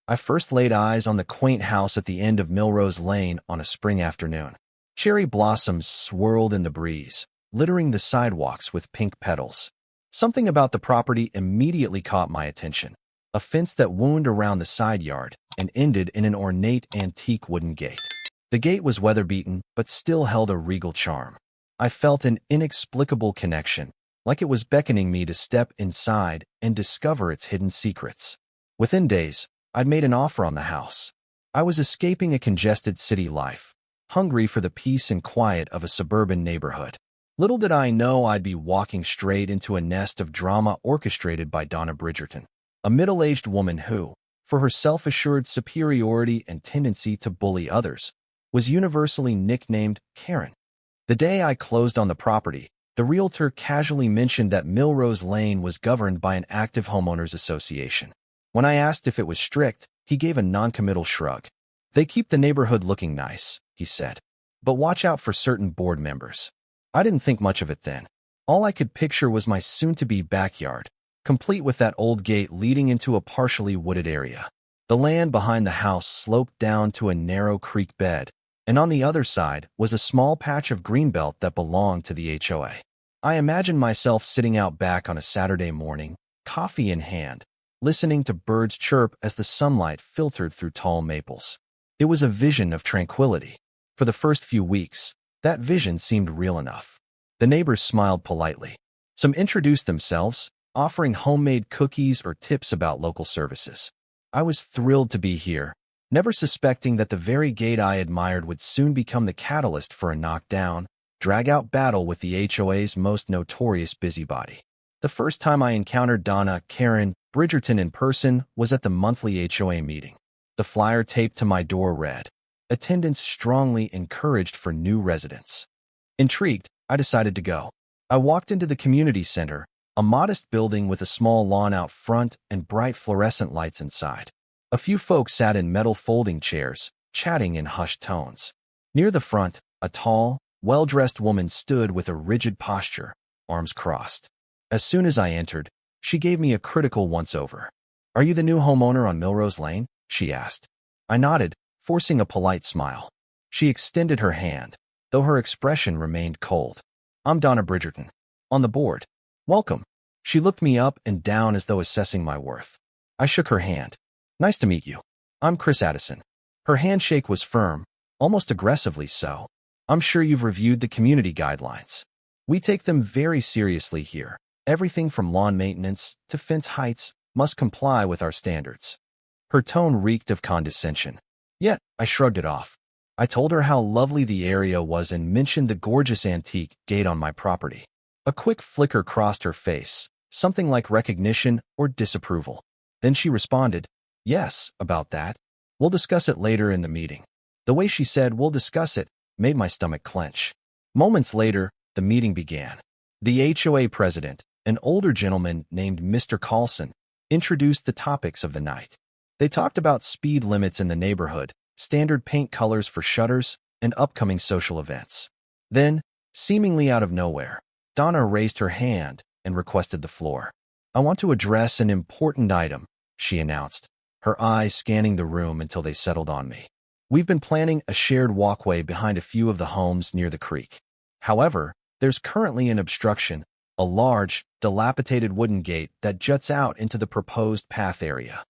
I first laid eyes on the quaint house at the end of Milrose Lane on a spring afternoon. Cherry blossoms swirled in the breeze, littering the sidewalks with pink petals. Something about the property immediately caught my attention. A fence that wound around the side yard and ended in an ornate antique wooden gate. The gate was weather-beaten, but still held a regal charm. I felt an inexplicable connection, like it was beckoning me to step inside and discover its hidden secrets. Within days, I'd made an offer on the house. I was escaping a congested city life, hungry for the peace and quiet of a suburban neighborhood. Little did I know I'd be walking straight into a nest of drama orchestrated by Donna Bridgerton, a middle-aged woman who, for her self-assured superiority and tendency to bully others, was universally nicknamed Karen. The day I closed on the property, the realtor casually mentioned that Milrose Lane was governed by an active homeowners association. When I asked if it was strict, he gave a non-committal shrug. "They keep the neighborhood looking nice," he said. "But watch out for certain board members." I didn't think much of it then. All I could picture was my soon-to-be backyard, complete with that old gate leading into a partially wooded area. The land behind the house sloped down to a narrow creek bed, and on the other side was a small patch of greenbelt that belonged to the HOA. I imagined myself sitting out back on a Saturday morning, coffee in hand, listening to birds chirp as the sunlight filtered through tall maples. It was a vision of tranquility. For the first few weeks, that vision seemed real enough. The neighbors smiled politely. Some introduced themselves, offering homemade cookies or tips about local services. I was thrilled to be here, never suspecting that the very gate I admired would soon become the catalyst for a knockdown, drag-out battle with the HOA's most notorious busybody. The first time I encountered Donna Karen Bridgerton in person was at the monthly HOA meeting. The flyer taped to my door read, "Attendance strongly encouraged for new residents." Intrigued, I decided to go. I walked into the community center, a modest building with a small lawn out front and bright fluorescent lights inside. A few folks sat in metal folding chairs, chatting in hushed tones. Near the front, a tall, well-dressed woman stood with a rigid posture, arms crossed. As soon as I entered, she gave me a critical once-over. "Are you the new homeowner on Milrose Lane?" she asked. I nodded, forcing a polite smile. She extended her hand, though her expression remained cold. "I'm Donna Bridgerton. On the board. Welcome." She looked me up and down as though assessing my worth. I shook her hand. "Nice to meet you. I'm Chris Addison." Her handshake was firm, almost aggressively so. "I'm sure you've reviewed the community guidelines. We take them very seriously here. Everything from lawn maintenance to fence heights must comply with our standards." Her tone reeked of condescension. Yet, I shrugged it off. I told her how lovely the area was and mentioned the gorgeous antique gate on my property. A quick flicker crossed her face, something like recognition or disapproval. Then she responded, "Yes, about that. We'll discuss it later in the meeting." The way she said, "We'll discuss it," made my stomach clench. Moments later, the meeting began. The HOA president, an older gentleman named Mr. Carlson, introduced the topics of the night. They talked about speed limits in the neighborhood, standard paint colors for shutters, and upcoming social events. Then, seemingly out of nowhere, Donna raised her hand and requested the floor. "I want to address an important item," she announced, her eyes scanning the room until they settled on me. "We've been planning a shared walkway behind a few of the homes near the creek. However, there's currently an obstruction, a large, dilapidated wooden gate that juts out into the proposed path area."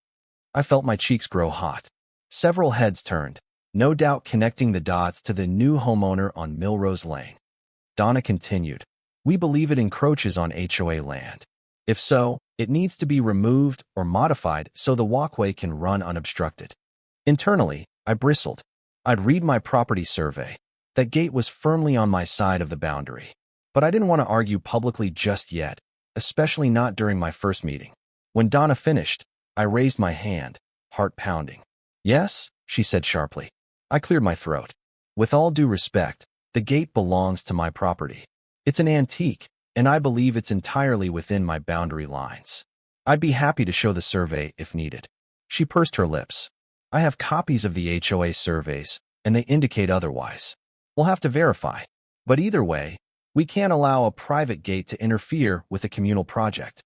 I felt my cheeks grow hot. Several heads turned, no doubt connecting the dots to the new homeowner on Milrose Lane. Donna continued, "We believe it encroaches on HOA land. If so, it needs to be removed or modified so the walkway can run unobstructed." Internally, I bristled. I'd read my property survey. That gate was firmly on my side of the boundary. But I didn't want to argue publicly just yet, especially not during my first meeting. When Donna finished, I raised my hand, heart pounding. "Yes," she said sharply. I cleared my throat. "With all due respect, the gate belongs to my property. It's an antique, and I believe it's entirely within my boundary lines. I'd be happy to show the survey if needed." She pursed her lips. "I have copies of the HOA surveys, and they indicate otherwise. We'll have to verify. But either way, we can't allow a private gate to interfere with a communal project."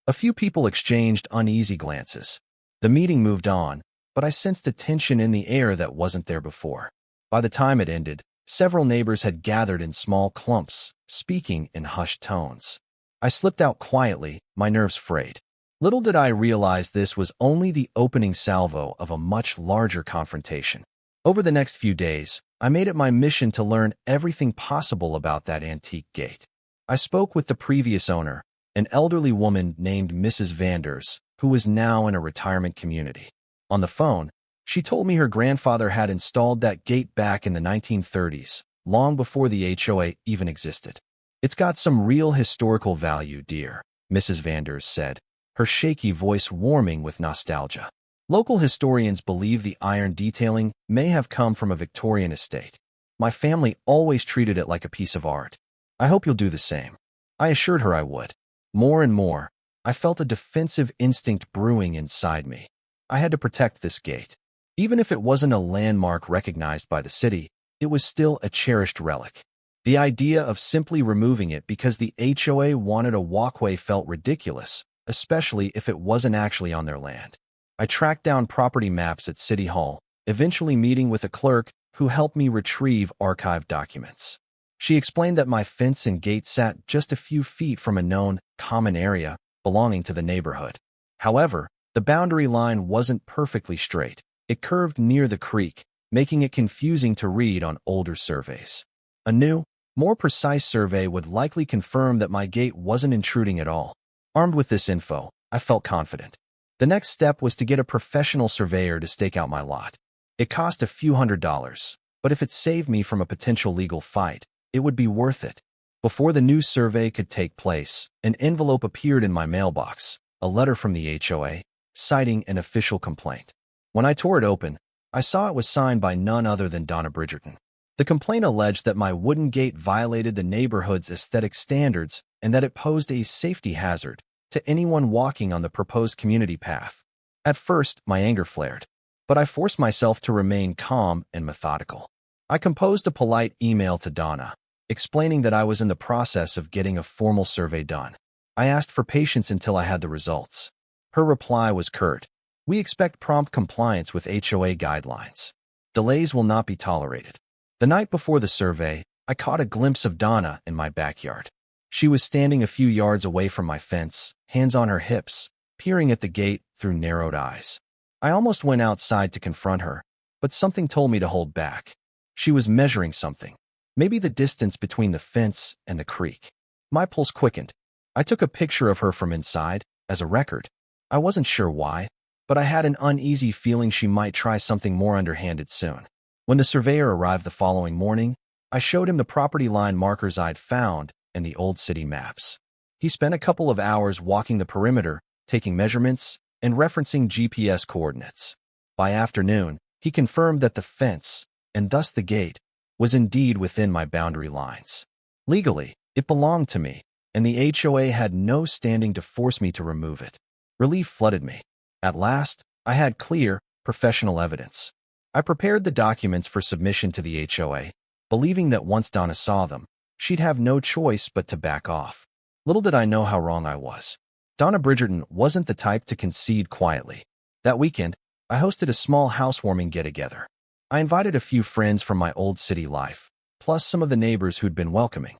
A few people exchanged uneasy glances. The meeting moved on, but I sensed a tension in the air that wasn't there before. By the time it ended, several neighbors had gathered in small clumps, speaking in hushed tones. I slipped out quietly, my nerves frayed. Little did I realize this was only the opening salvo of a much larger confrontation. Over the next few days, I made it my mission to learn everything possible about that antique gate. I spoke with the previous owner, an elderly woman named Mrs. Vanders, who was now in a retirement community. On the phone, she told me her grandfather had installed that gate back in the 1930s, long before the HOA even existed. "It's got some real historical value, dear," Mrs. Vanders said, her shaky voice warming with nostalgia. "Local historians believe the iron detailing may have come from a Victorian estate. My family always treated it like a piece of art. I hope you'll do the same." I assured her I would. More and more, I felt a defensive instinct brewing inside me. I had to protect this gate. Even if it wasn't a landmark recognized by the city, it was still a cherished relic. The idea of simply removing it because the HOA wanted a walkway felt ridiculous, especially if it wasn't actually on their land. I tracked down property maps at City Hall, eventually meeting with a clerk who helped me retrieve archived documents. She explained that my fence and gate sat just a few feet from a known, common area belonging to the neighborhood. However, the boundary line wasn't perfectly straight. It curved near the creek, making it confusing to read on older surveys. A new, more precise survey would likely confirm that my gate wasn't intruding at all. Armed with this info, I felt confident. The next step was to get a professional surveyor to stake out my lot. It cost a few $100s, but if it saved me from a potential legal fight, it would be worth it. Before the new survey could take place, an envelope appeared in my mailbox, a letter from the HOA, citing an official complaint. When I tore it open, I saw it was signed by none other than Donna Bridgerton. The complaint alleged that my wooden gate violated the neighborhood's aesthetic standards and that it posed a safety hazard to anyone walking on the proposed community path. At first, my anger flared, but I forced myself to remain calm and methodical. I composed a polite email to Donna, explaining that I was in the process of getting a formal survey done. I asked for patience until I had the results. Her reply was curt. "We expect prompt compliance with HOA guidelines. Delays will not be tolerated." The night before the survey, I caught a glimpse of Donna in my backyard. She was standing a few yards away from my fence, hands on her hips, peering at the gate through narrowed eyes. I almost went outside to confront her, but something told me to hold back. She was measuring something, maybe the distance between the fence and the creek. My pulse quickened. I took a picture of her from inside, as a record. I wasn't sure why, but I had an uneasy feeling she might try something more underhanded soon. When the surveyor arrived the following morning, I showed him the property line markers I'd found and the old city maps. He spent a couple of hours walking the perimeter, taking measurements, and referencing GPS coordinates. By afternoon, he confirmed that the fence, and thus the gate, was indeed within my boundary lines. Legally, it belonged to me, and the HOA had no standing to force me to remove it. Relief flooded me. At last, I had clear, professional evidence. I prepared the documents for submission to the HOA, believing that once Donna saw them, she'd have no choice but to back off. Little did I know how wrong I was. Donna Bridgerton wasn't the type to concede quietly. That weekend, I hosted a small housewarming get-together. I invited a few friends from my old city life, plus some of the neighbors who'd been welcoming.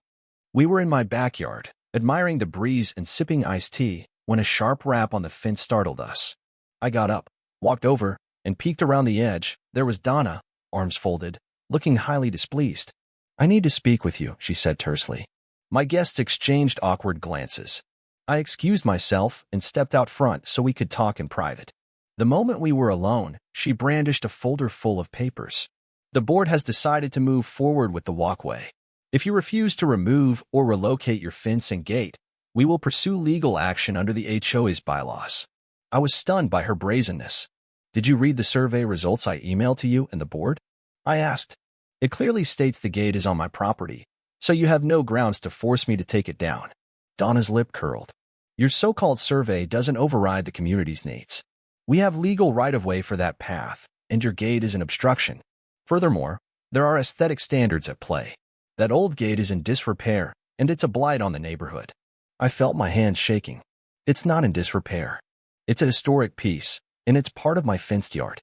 We were in my backyard, admiring the breeze and sipping iced tea, when a sharp rap on the fence startled us. I got up, walked over, and peeked around the edge. There was Donna, arms folded, looking highly displeased. "I need to speak with you," she said tersely. My guests exchanged awkward glances. I excused myself and stepped out front so we could talk in private. The moment we were alone, she brandished a folder full of papers. "The board has decided to move forward with the walkway. If you refuse to remove or relocate your fence and gate, we will pursue legal action under the HOA's bylaws." I was stunned by her brazenness. "Did you read the survey results I emailed to you and the board?" I asked. "It clearly states the gate is on my property, so you have no grounds to force me to take it down." Donna's lip curled. "Your so-called survey doesn't override the community's needs. We have legal right-of-way for that path, and your gate is an obstruction. Furthermore, there are aesthetic standards at play. That old gate is in disrepair, and it's a blight on the neighborhood." I felt my hands shaking. "It's not in disrepair. It's a historic piece, and it's part of my fenced yard.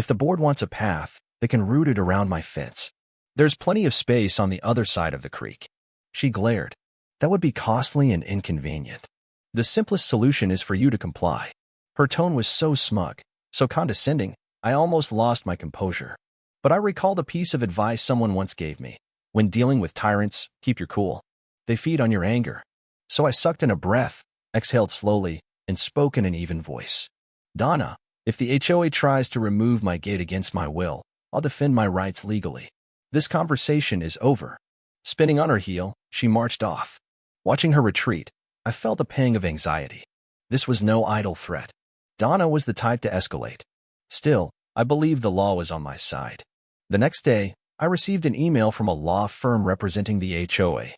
If the board wants a path, they can route it around my fence. There's plenty of space on the other side of the creek. She glared. That would be costly and inconvenient. The simplest solution is for you to comply. Her tone was so smug, so condescending, I almost lost my composure. But I recalled a piece of advice someone once gave me. When dealing with tyrants, keep your cool. They feed on your anger. So I sucked in a breath, exhaled slowly, and spoke in an even voice. Donna, if the HOA tries to remove my gate against my will, I'll defend my rights legally. This conversation is over. Spinning on her heel, she marched off. Watching her retreat, I felt a pang of anxiety. This was no idle threat. Donna was the type to escalate. Still, I believed the law was on my side. The next day, I received an email from a law firm representing the HOA.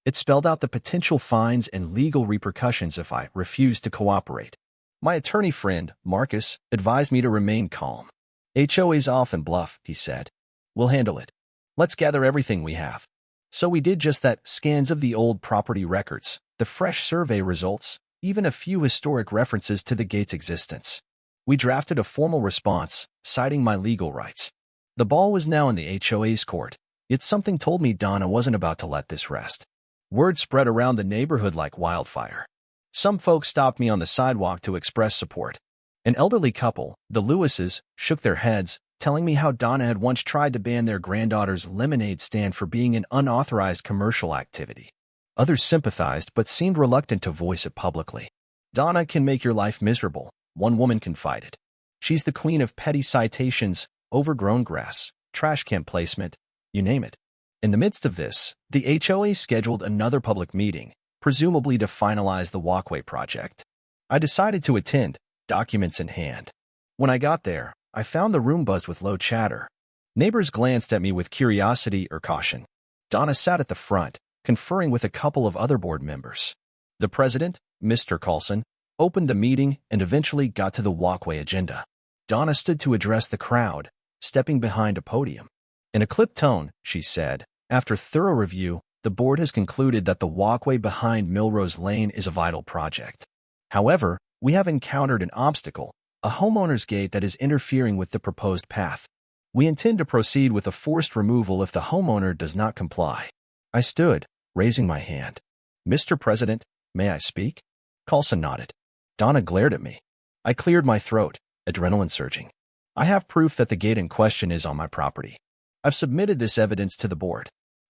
It spelled out the potential fines and legal repercussions if I refused to cooperate. My attorney friend, Marcus, advised me to remain calm. HOAs often bluff, he said. We'll handle it. Let's gather everything we have. So we did just that, scans of the old property records, the fresh survey results, even a few historic references to the gate's existence. We drafted a formal response, citing my legal rights. The ball was now in the HOA's court, yet something told me Donna wasn't about to let this rest. Word spread around the neighborhood like wildfire. Some folks stopped me on the sidewalk to express support. An elderly couple, the Lewises, shook their heads, telling me how Donna had once tried to ban their granddaughter's lemonade stand for being an unauthorized commercial activity. Others sympathized but seemed reluctant to voice it publicly. Donna can make your life miserable, one woman confided. She's the queen of petty citations, overgrown grass, trash can placement, you name it. In the midst of this, the HOA scheduled another public meeting, presumably to finalize the walkway project. I decided to attend, documents in hand. When I got there, I found the room buzzed with low chatter. Neighbors glanced at me with curiosity or caution. Donna sat at the front, conferring with a couple of other board members. The president, Mr. Carlson, opened the meeting and eventually got to the walkway agenda. Donna stood to address the crowd, stepping behind a podium. In a clipped tone, she said, after thorough review, the board has concluded that the walkway behind Milrose Lane is a vital project. However, we have encountered an obstacle, a homeowner's gate that is interfering with the proposed path. We intend to proceed with a forced removal if the homeowner does not comply. I stood, raising my hand. Mr. President, may I speak? Carlson nodded. Donna glared at me. I cleared my throat, adrenaline surging. I have proof that the gate in question is on my property. I've submitted this evidence to the board.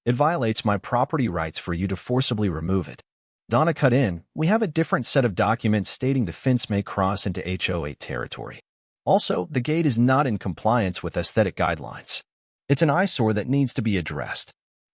It violates my property rights for you to forcibly remove it. Donna cut in, we have a different set of documents stating the fence may cross into HOA territory. Also, the gate is not in compliance with aesthetic guidelines. It's an eyesore that needs to be addressed.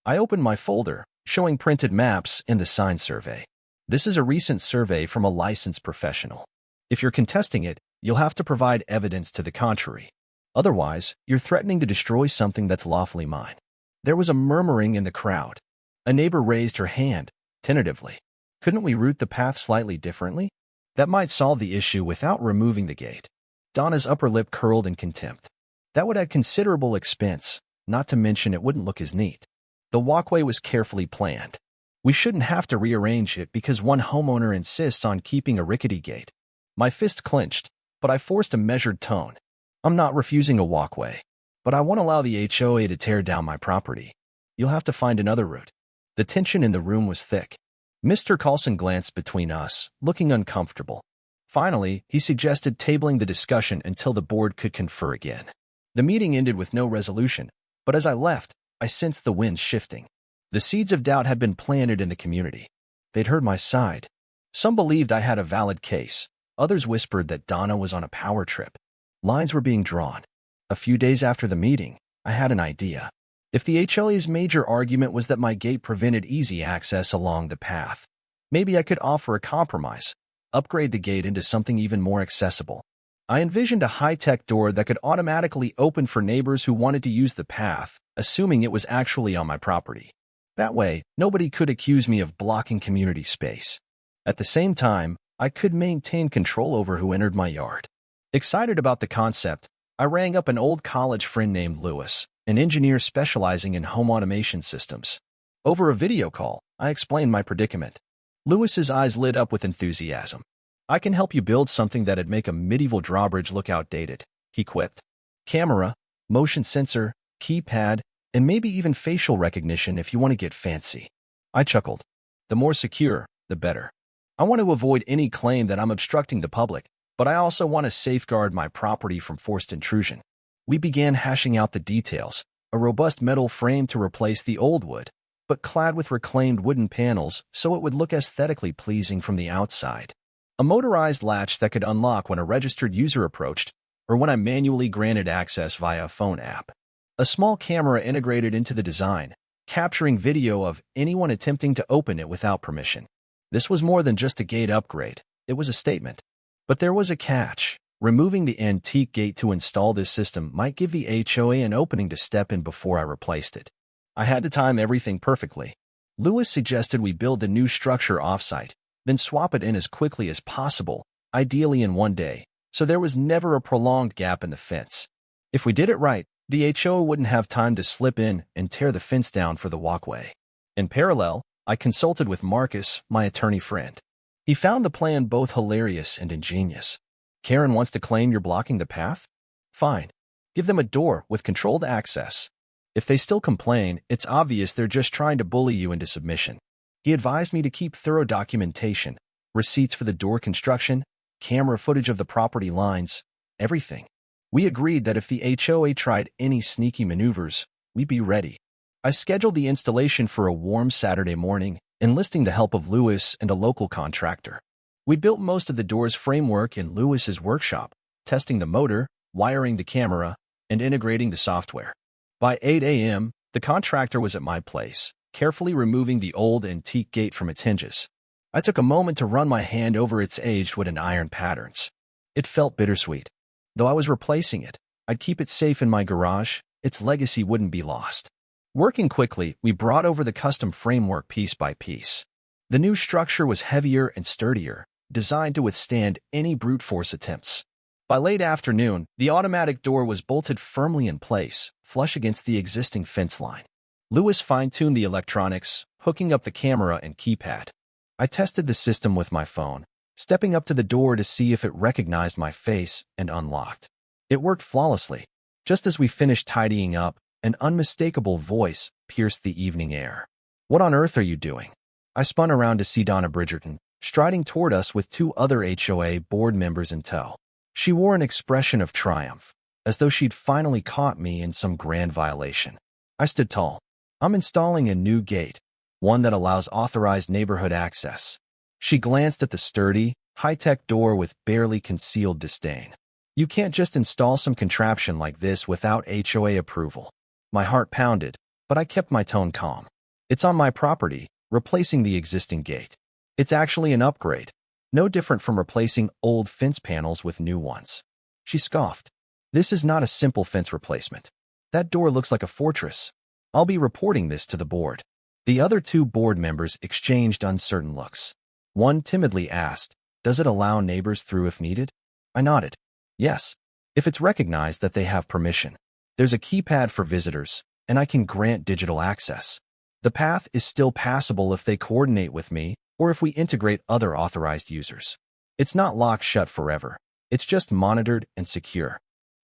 I opened my folder, showing printed maps and the sign survey. This is a recent survey from a licensed professional. If you're contesting it, you'll have to provide evidence to the contrary. Otherwise, you're threatening to destroy something that's lawfully mine. There was a murmuring in the crowd. A neighbor raised her hand, tentatively. Couldn't we route the path slightly differently? That might solve the issue without removing the gate. Donna's upper lip curled in contempt. That would add considerable expense, not to mention it wouldn't look as neat. The walkway was carefully planned. We shouldn't have to rearrange it because one homeowner insists on keeping a rickety gate. My fist clenched, but I forced a measured tone. I'm not refusing a walkway, but I won't allow the HOA to tear down my property. You'll have to find another route. The tension in the room was thick. Mr. Carlson glanced between us, looking uncomfortable. Finally, he suggested tabling the discussion until the board could confer again. The meeting ended with no resolution, but as I left, I sensed the wind shifting. The seeds of doubt had been planted in the community. They'd heard my side. Some believed I had a valid case. Others whispered that Donna was on a power trip. Lines were being drawn. A few days after the meeting, I had an idea. If the HOA's major argument was that my gate prevented easy access along the path, maybe I could offer a compromise, upgrade the gate into something even more accessible. I envisioned a high-tech door that could automatically open for neighbors who wanted to use the path, assuming it was actually on my property. That way, nobody could accuse me of blocking community space. At the same time, I could maintain control over who entered my yard. Excited about the concept, I rang up an old college friend named Lewis, an engineer specializing in home automation systems. Over a video call, I explained my predicament. Lewis's eyes lit up with enthusiasm. I can help you build something that'd make a medieval drawbridge look outdated, he quipped. Camera, motion sensor, keypad, and maybe even facial recognition if you want to get fancy. I chuckled. The more secure, the better. I want to avoid any claim that I'm obstructing the public, but I also want to safeguard my property from forced intrusion. We began hashing out the details, a robust metal frame to replace the old wood, but clad with reclaimed wooden panels so it would look aesthetically pleasing from the outside. A motorized latch that could unlock when a registered user approached, or when I manually granted access via a phone app. A small camera integrated into the design, capturing video of anyone attempting to open it without permission. This was more than just a gate upgrade, it was a statement. But there was a catch. Removing the antique gate to install this system might give the HOA an opening to step in before I replaced it. I had to time everything perfectly. Lewis suggested we build the new structure offsite, then swap it in as quickly as possible, ideally in one day, so there was never a prolonged gap in the fence. If we did it right, the HOA wouldn't have time to slip in and tear the fence down for the walkway. In parallel, I consulted with Marcus, my attorney friend. He found the plan both hilarious and ingenious. Karen wants to claim you're blocking the path? Fine. Give them a door with controlled access. If they still complain, it's obvious they're just trying to bully you into submission. He advised me to keep thorough documentation, receipts for the door construction, camera footage of the property lines, everything. We agreed that if the HOA tried any sneaky maneuvers, we'd be ready. I scheduled the installation for a warm Saturday morning, enlisting the help of Lewis and a local contractor. We built most of the door's framework in Lewis's workshop, testing the motor, wiring the camera, and integrating the software. By 8 a.m., the contractor was at my place, carefully removing the old antique gate from its hinges. I took a moment to run my hand over its aged wood and iron patterns. It felt bittersweet. Though I was replacing it, I'd keep it safe in my garage, its legacy wouldn't be lost. Working quickly, we brought over the custom framework piece by piece. The new structure was heavier and sturdier, designed to withstand any brute force attempts. By late afternoon, the automatic door was bolted firmly in place, flush against the existing fence line. Lewis fine-tuned the electronics, hooking up the camera and keypad. I tested the system with my phone, stepping up to the door to see if it recognized my face and unlocked. It worked flawlessly. Just as we finished tidying up, an unmistakable voice pierced the evening air. "What on earth are you doing?" I spun around to see Donna Bridgerton, striding toward us with two other HOA board members in tow. She wore an expression of triumph, as though she'd finally caught me in some grand violation. I stood tall. "I'm installing a new gate, one that allows authorized neighborhood access." She glanced at the sturdy, high-tech door with barely concealed disdain. "You can't just install some contraption like this without HOA approval." My heart pounded, but I kept my tone calm. "It's on my property, replacing the existing gate. It's actually an upgrade, no different from replacing old fence panels with new ones." She scoffed. "This is not a simple fence replacement. That door looks like a fortress. I'll be reporting this to the board." The other two board members exchanged uncertain looks. One timidly asked, "Does it allow neighbors through if needed?" I nodded. "Yes, if it's recognized that they have permission. There's a keypad for visitors, and I can grant digital access. The path is still passable if they coordinate with me or if we integrate other authorized users. It's not locked shut forever. It's just monitored and secure."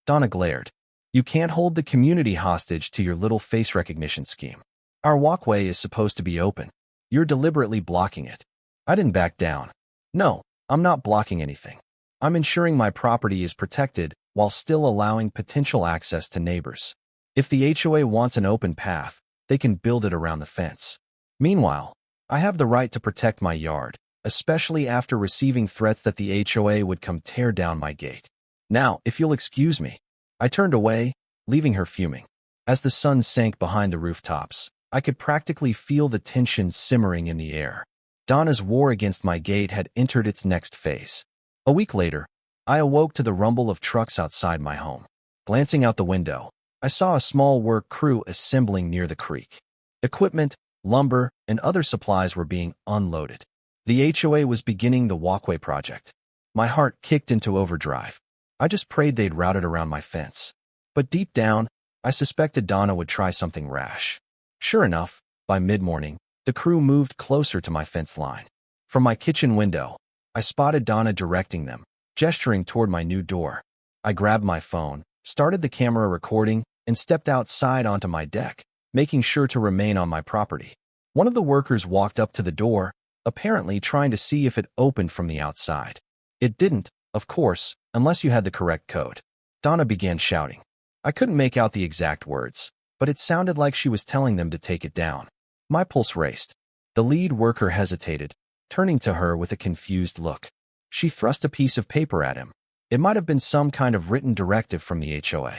Donna glared. "You can't hold the community hostage to your little face recognition scheme. Our walkway is supposed to be open. You're deliberately blocking it." I didn't back down. "No, I'm not blocking anything. I'm ensuring my property is protected while still allowing potential access to neighbors. If the HOA wants an open path, they can build it around the fence. Meanwhile, I have the right to protect my yard, especially after receiving threats that the HOA would come tear down my gate. Now, if you'll excuse me." I turned away, leaving her fuming. As the sun sank behind the rooftops, I could practically feel the tension simmering in the air. Donna's war against my gate had entered its next phase. A week later, I awoke to the rumble of trucks outside my home. Glancing out the window, I saw a small work crew assembling near the creek. Equipment, lumber, and other supplies were being unloaded. The HOA was beginning the walkway project. My heart kicked into overdrive. I just prayed they'd route it around my fence. But deep down, I suspected Donna would try something rash. Sure enough, by mid-morning, the crew moved closer to my fence line. From my kitchen window, I spotted Donna directing them, gesturing toward my new door. I grabbed my phone, started the camera recording, and stepped outside onto my deck, making sure to remain on my property. One of the workers walked up to the door, apparently trying to see if it opened from the outside. It didn't, of course, unless you had the correct code. Donna began shouting. I couldn't make out the exact words, but it sounded like she was telling them to take it down. My pulse raced. The lead worker hesitated, turning to her with a confused look. She thrust a piece of paper at him. It might have been some kind of written directive from the HOA.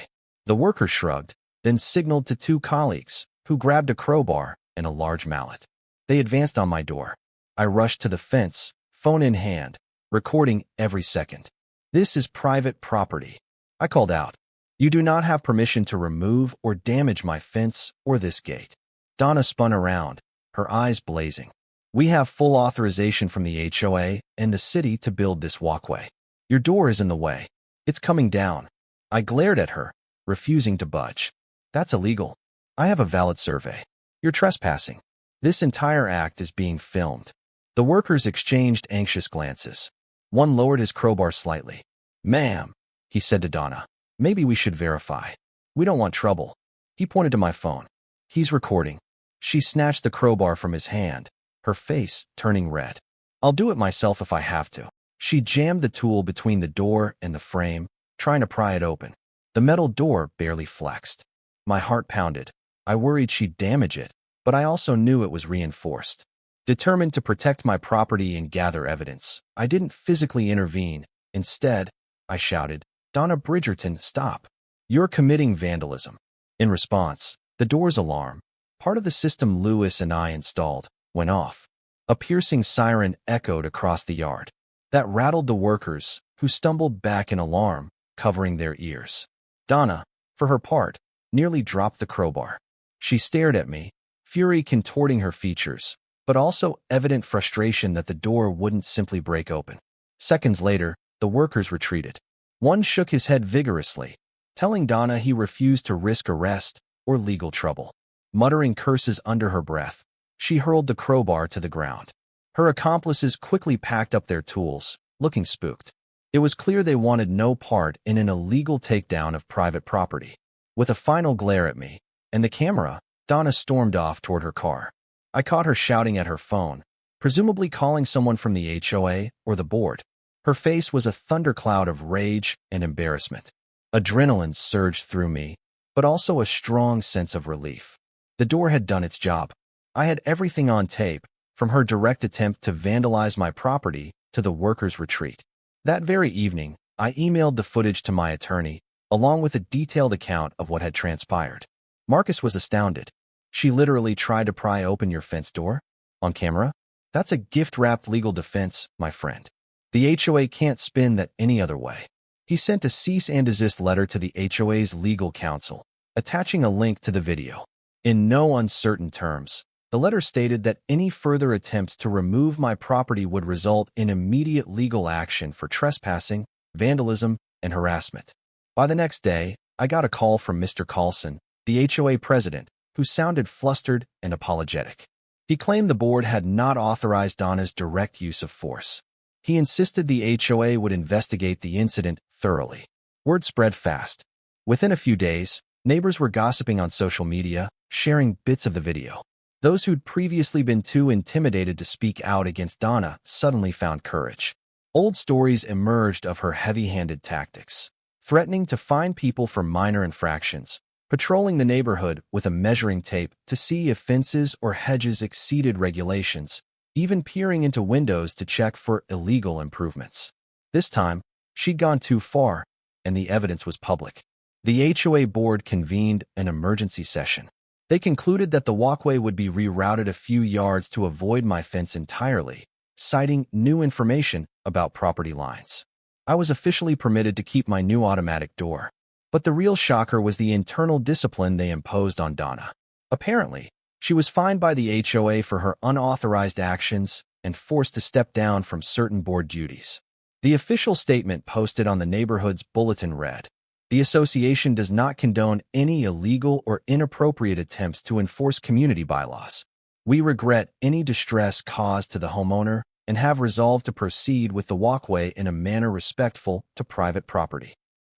The worker shrugged, then signaled to two colleagues, who grabbed a crowbar and a large mallet. They advanced on my door. I rushed to the fence, phone in hand, recording every second. This is private property. I called out. You do not have permission to remove or damage my fence or this gate. Donna spun around, her eyes blazing. We have full authorization from the HOA and the city to build this walkway. Your door is in the way. It's coming down. I glared at her, refusing to budge. That's illegal. I have a valid survey. You're trespassing. This entire act is being filmed. The workers exchanged anxious glances. One lowered his crowbar slightly. Ma'am, he said to Donna, maybe we should verify. We don't want trouble. He pointed to my phone. He's recording. She snatched the crowbar from his hand, her face turning red. I'll do it myself if I have to. She jammed the tool between the door and the frame, trying to pry it open. The metal door barely flexed. My heart pounded. I worried she'd damage it, but I also knew it was reinforced. Determined to protect my property and gather evidence, I didn't physically intervene. Instead, I shouted, Donna Bridgerton, stop. You're committing vandalism. In response, the door's alarm, part of the system Lewis and I installed, went off. A piercing siren echoed across the yard. That rattled the workers, who stumbled back in alarm, covering their ears. Donna, for her part, nearly dropped the crowbar. She stared at me, fury contorting her features, but also evident frustration that the door wouldn't simply break open. Seconds later, the workers retreated. One shook his head vigorously, telling Donna he refused to risk arrest or legal trouble. Muttering curses under her breath, she hurled the crowbar to the ground. Her accomplices quickly packed up their tools, looking spooked. It was clear they wanted no part in an illegal takedown of private property. With a final glare at me and the camera, Donna stormed off toward her car. I caught her shouting at her phone, presumably calling someone from the HOA or the board. Her face was a thundercloud of rage and embarrassment. Adrenaline surged through me, but also a strong sense of relief. The door had done its job. I had everything on tape, from her direct attempt to vandalize my property to the workers' retreat. That very evening, I emailed the footage to my attorney, along with a detailed account of what had transpired. Marcus was astounded. She literally tried to pry open your fence door? On camera? That's a gift-wrapped legal defense, my friend. The HOA can't spin that any other way. He sent a cease and desist letter to the HOA's legal counsel, attaching a link to the video. In no uncertain terms, the letter stated that any further attempts to remove my property would result in immediate legal action for trespassing, vandalism, and harassment. By the next day, I got a call from Mr. Carlson, the HOA president, who sounded flustered and apologetic. He claimed the board had not authorized Donna's direct use of force. He insisted the HOA would investigate the incident thoroughly. Word spread fast. Within a few days, neighbors were gossiping on social media, sharing bits of the video. Those who'd previously been too intimidated to speak out against Donna suddenly found courage. Old stories emerged of her heavy-handed tactics, threatening to fine people for minor infractions, patrolling the neighborhood with a measuring tape to see if fences or hedges exceeded regulations, even peering into windows to check for illegal improvements. This time, she'd gone too far, and the evidence was public. The HOA board convened an emergency session. They concluded that the walkway would be rerouted a few yards to avoid my fence entirely, citing new information about property lines. I was officially permitted to keep my new automatic door. But the real shocker was the internal discipline they imposed on Donna. Apparently, she was fined by the HOA for her unauthorized actions and forced to step down from certain board duties. The official statement posted on the neighborhood's bulletin read, "The association does not condone any illegal or inappropriate attempts to enforce community bylaws. We regret any distress caused to the homeowner and have resolved to proceed with the walkway in a manner respectful to private property."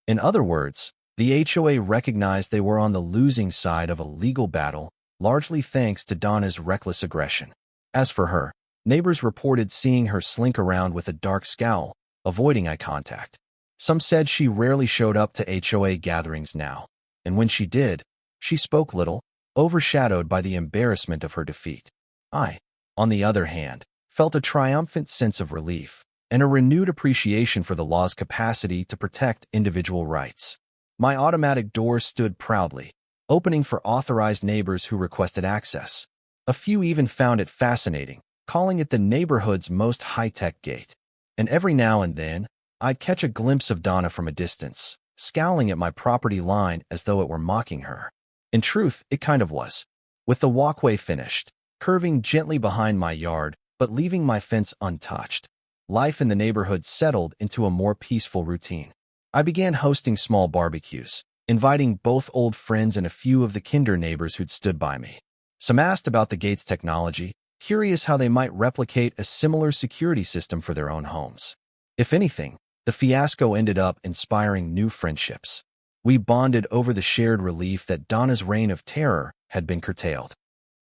In other words, The HOA recognized they were on the losing side of a legal battle, largely thanks to Donna's reckless aggression. As for her, neighbors reported seeing her slink around with a dark scowl, avoiding eye contact. Some said she rarely showed up to HOA gatherings now, and when she did, she spoke little, overshadowed by the embarrassment of her defeat. I, on the other hand, felt a triumphant sense of relief and a renewed appreciation for the law's capacity to protect individual rights. My automatic door stood proudly, opening for authorized neighbors who requested access. A few even found it fascinating, calling it the neighborhood's most high-tech gate. And every now and then, I'd catch a glimpse of Donna from a distance, scowling at my property line as though it were mocking her. In truth, it kind of was. With the walkway finished, curving gently behind my yard, but leaving my fence untouched, life in the neighborhood settled into a more peaceful routine. I began hosting small barbecues, inviting both old friends and a few of the kinder neighbors who'd stood by me. Some asked about the gate's technology, curious how they might replicate a similar security system for their own homes. If anything, the fiasco ended up inspiring new friendships. We bonded over the shared relief that Donna's reign of terror had been curtailed.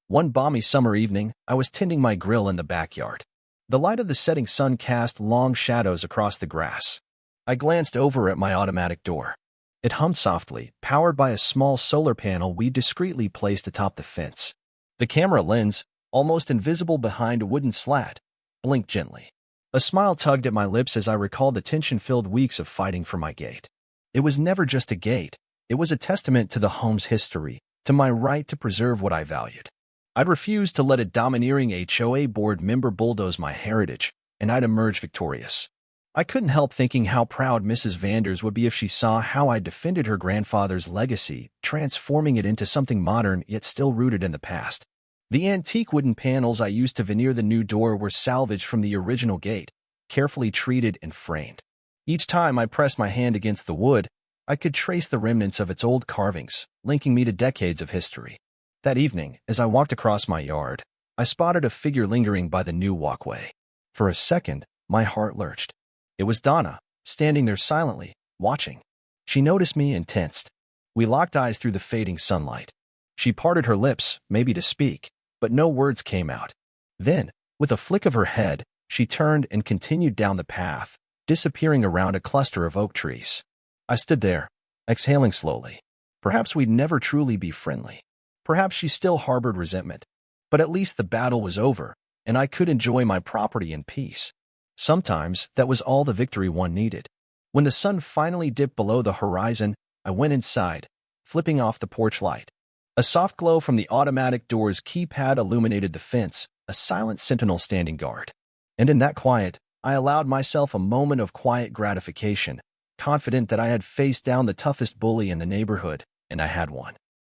One balmy summer evening, I was tending my grill in the backyard. The light of the setting sun cast long shadows across the grass. I glanced over at my automatic door. It hummed softly, powered by a small solar panel we discreetly placed atop the fence. The camera lens, almost invisible behind a wooden slat, blinked gently. A smile tugged at my lips as I recalled the tension-filled weeks of fighting for my gate. It was never just a gate. It was a testament to the home's history, to my right to preserve what I valued. I'd refuse to let a domineering HOA board member bulldoze my heritage, and I'd emerge victorious. I couldn't help thinking how proud Mrs. Vanders would be if she saw how I defended her grandfather's legacy, transforming it into something modern yet still rooted in the past. The antique wooden panels I used to veneer the new door were salvaged from the original gate, carefully treated and framed. Each time I pressed my hand against the wood, I could trace the remnants of its old carvings, linking me to decades of history. That evening, as I walked across my yard, I spotted a figure lingering by the new walkway. For a second, my heart lurched. It was Donna, standing there silently, watching. She noticed me and tensed. We locked eyes through the fading sunlight. She parted her lips, maybe to speak, but no words came out. Then, with a flick of her head, she turned and continued down the path, disappearing around a cluster of oak trees. I stood there, exhaling slowly. Perhaps we'd never truly be friendly. Perhaps she still harbored resentment. But at least the battle was over, and I could enjoy my property in peace. Sometimes that was all the victory one needed. When the sun finally dipped below the horizon, I went inside, flipping off the porch light. A soft glow from the automatic door's keypad illuminated the fence, a silent sentinel standing guard. And in that quiet, I allowed myself a moment of quiet gratification, confident that I had faced down the toughest bully in the neighborhood, and I had won.